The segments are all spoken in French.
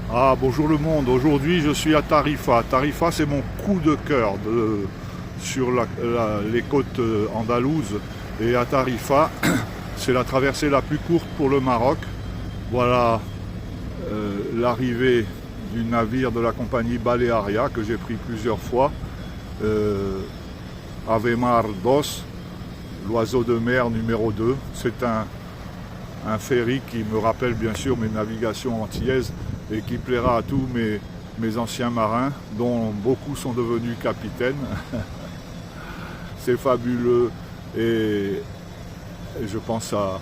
Ah, bonjour le monde. Aujourd'hui, je suis à Tarifa. Tarifa, c'est mon coup de cœur sur les côtes andalouses. Et à Tarifa, c'est la traversée la plus courte pour le Maroc. Voilà l'arrivée du navire de la compagnie Balearia que j'ai pris plusieurs fois. Avemar Dos, l'oiseau de mer numéro 2. C'est un ferry qui me rappelle bien sûr mes navigations antillaises et qui plaira à tous mes anciens marins, dont beaucoup sont devenus capitaines. C'est fabuleux. Et je pense à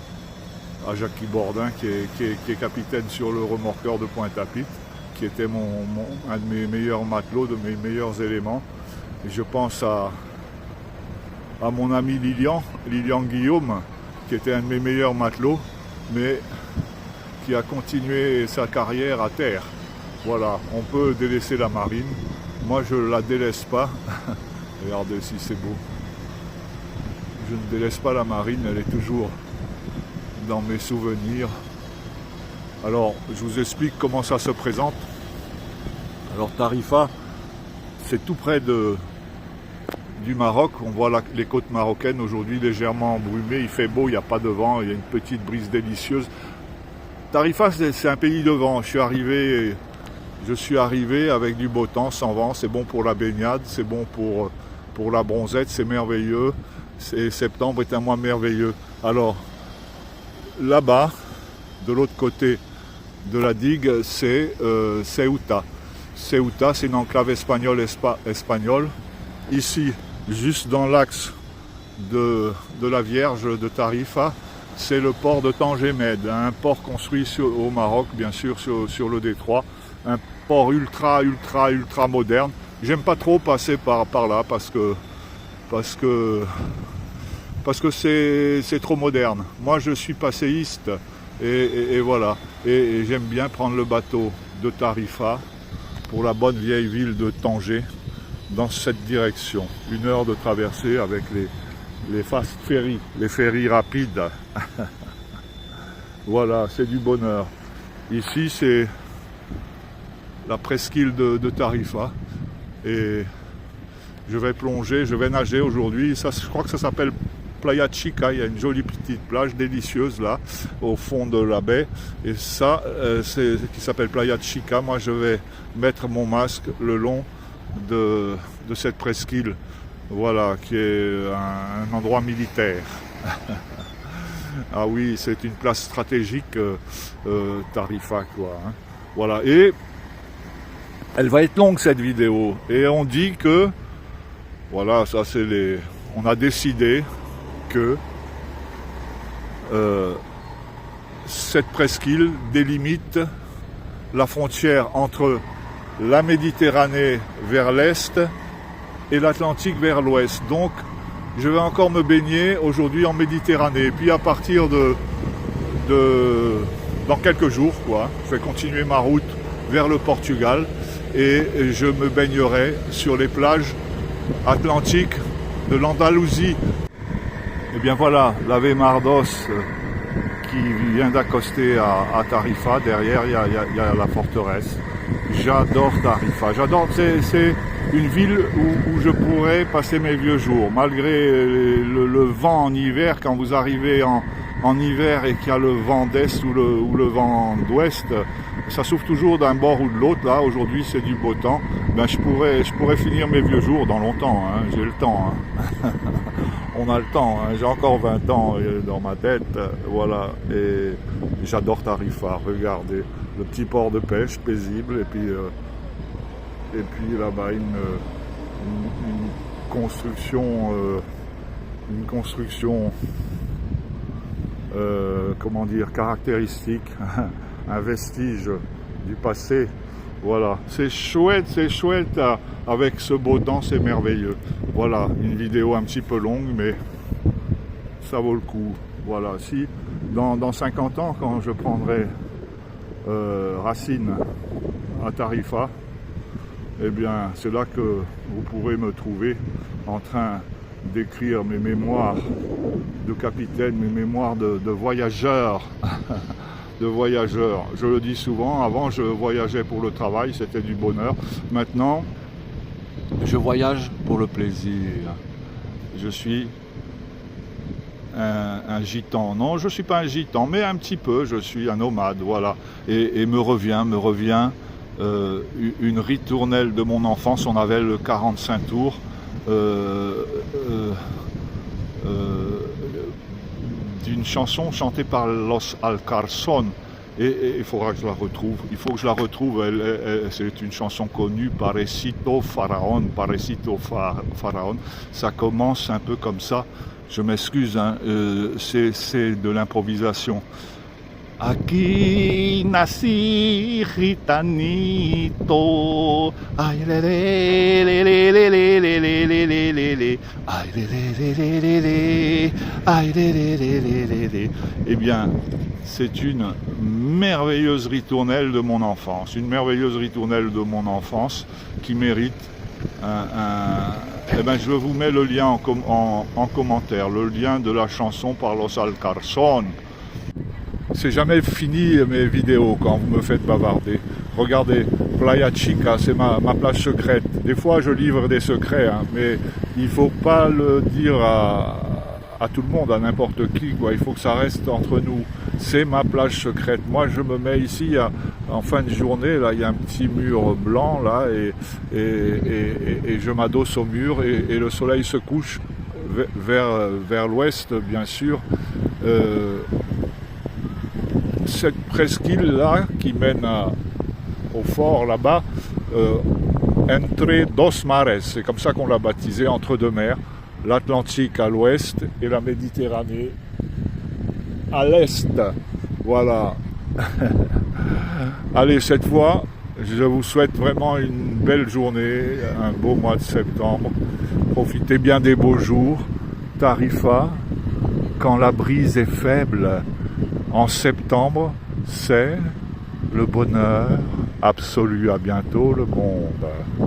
Jackie Bordin qui est capitaine sur le remorqueur de Pointe-à-Pitre, qui était un de mes meilleurs matelots, de mes meilleurs éléments. Et je pense à mon ami Lilian Guillaume, qui était un de mes meilleurs matelots, mais qui a continué sa carrière à terre. Voilà, on peut délaisser la marine. Moi, je ne la délaisse pas. Regardez si c'est beau. Je ne délaisse pas la marine, elle est toujours dans mes souvenirs. Alors, je vous explique comment ça se présente. Alors, Tarifa, c'est tout près du Maroc. On voit les côtes marocaines aujourd'hui légèrement embrumées. Il fait beau, il n'y a pas de vent, il y a une petite brise délicieuse. Tarifa, c'est un pays de vent. Je suis arrivé avec du beau temps, sans vent. C'est bon pour la baignade, c'est bon pour la bronzette, c'est merveilleux. Septembre est un mois merveilleux. Alors, là-bas, de l'autre côté de la digue, c'est Ceuta. Ceuta, c'est une enclave espagnole. Ici, juste dans l'axe de la Vierge de Tarifa, c'est le port de Tangemed, un port construit au Maroc, bien sûr, sur le détroit. Un port ultra moderne. J'aime pas trop passer par là parce que c'est trop moderne. Moi, je suis passéiste et voilà. Et j'aime bien prendre le bateau de Tarifa pour la bonne vieille ville de Tanger dans cette direction. 1 heure de traversée avec les fast ferries, les ferries rapides. Voilà, c'est du bonheur. Ici, c'est la presqu'île de Tarifa. Et je vais plonger, je vais nager aujourd'hui. Je crois que ça s'appelle Playa Chica. Il y a une jolie petite plage délicieuse là, au fond de la baie. Et ça, c'est qui s'appelle Playa Chica. Moi, je vais mettre mon masque le long de cette presqu'île. Voilà, qui est un endroit militaire. Ah oui, c'est une place stratégique, Tarifa, quoi. Hein. Voilà, et elle va être longue cette vidéo. Et on dit que, voilà, ça c'est on a décidé que cette presqu'île délimite la frontière entre la Méditerranée vers l'est et l'Atlantique vers l'ouest. Donc, je vais encore me baigner aujourd'hui en Méditerranée. Et puis à partir dans quelques jours, quoi, je vais continuer ma route vers le Portugal et je me baignerai sur les plages atlantiques de l'Andalousie. Et bien voilà, l'Avemar Dos qui vient d'accoster à Tarifa. Derrière, il y a la forteresse. J'adore Tarifa. J'adore. C'est une ville où je pourrais passer mes vieux jours. Malgré le vent en hiver, quand vous arrivez en hiver et qu'il y a le vent d'est ou le vent d'ouest, ça souffle toujours d'un bord ou de l'autre. Là, aujourd'hui, c'est du beau temps. Ben, je pourrais finir mes vieux jours dans longtemps. Hein. J'ai le temps. Hein. On a le temps. Hein. J'ai encore 20 ans dans ma tête. Voilà. Et j'adore Tarifa. Regardez. Le petit port de pêche paisible. Et puis là-bas, une construction comment dire, caractéristique, un vestige du passé. Voilà, c'est chouette, avec ce beau temps, c'est merveilleux. Voilà, une vidéo un petit peu longue, mais ça vaut le coup. Voilà, si dans 50 ans, quand je prendrai racine à Tarifa, eh bien, c'est là que vous pourrez me trouver en train d'écrire mes mémoires de capitaine, mes mémoires de voyageur de voyageur. Je le dis souvent, avant je voyageais pour le travail, c'était du bonheur. Maintenant, je voyage pour le plaisir. Je suis un gitan. Non, je ne suis pas un gitan, mais un petit peu, je suis un nomade, voilà. Et me revient une ritournelle de mon enfance, on avait le 45 tours. D'une chanson chantée par Los Alcarson, et il faudra que je la retrouve. Il faut que je la retrouve. C'est une chanson connue, Parecito Faraón. Ça commence un peu comme ça. Je m'excuse, hein, c'est de l'improvisation. Aquí nací gitanito, ay le le le le le le le le le le le le, ay le le le le le le, ay le le le le le le. Eh bien, c'est une merveilleuse ritournelle de mon enfance, qui mérite eh ben, je vous mets le lien en commentaire, le lien de la chanson par Los Alcarson. C'est jamais fini mes vidéos quand vous me faites bavarder. Regardez, Playa Chica, c'est ma plage secrète. Des fois je livre des secrets, hein, mais il faut pas le dire à tout le monde, à n'importe qui, quoi. Il faut que ça reste entre nous. C'est ma plage secrète. Moi je me mets ici en fin de journée, là il y a un petit mur blanc là, et je m'adosse au mur, et le soleil se couche vers l'ouest, bien sûr. Cette presqu'île là qui mène au fort là-bas, Entre dos Mares, c'est comme ça qu'on l'a baptisé, entre deux mers, l'Atlantique à l'ouest et la Méditerranée à l'est. Voilà. Allez, cette fois, je vous souhaite vraiment une belle journée, un beau mois de septembre. Profitez bien des beaux jours. Tarifa, quand la brise est faible, en septembre, c'est le bonheur absolu. À bientôt le monde.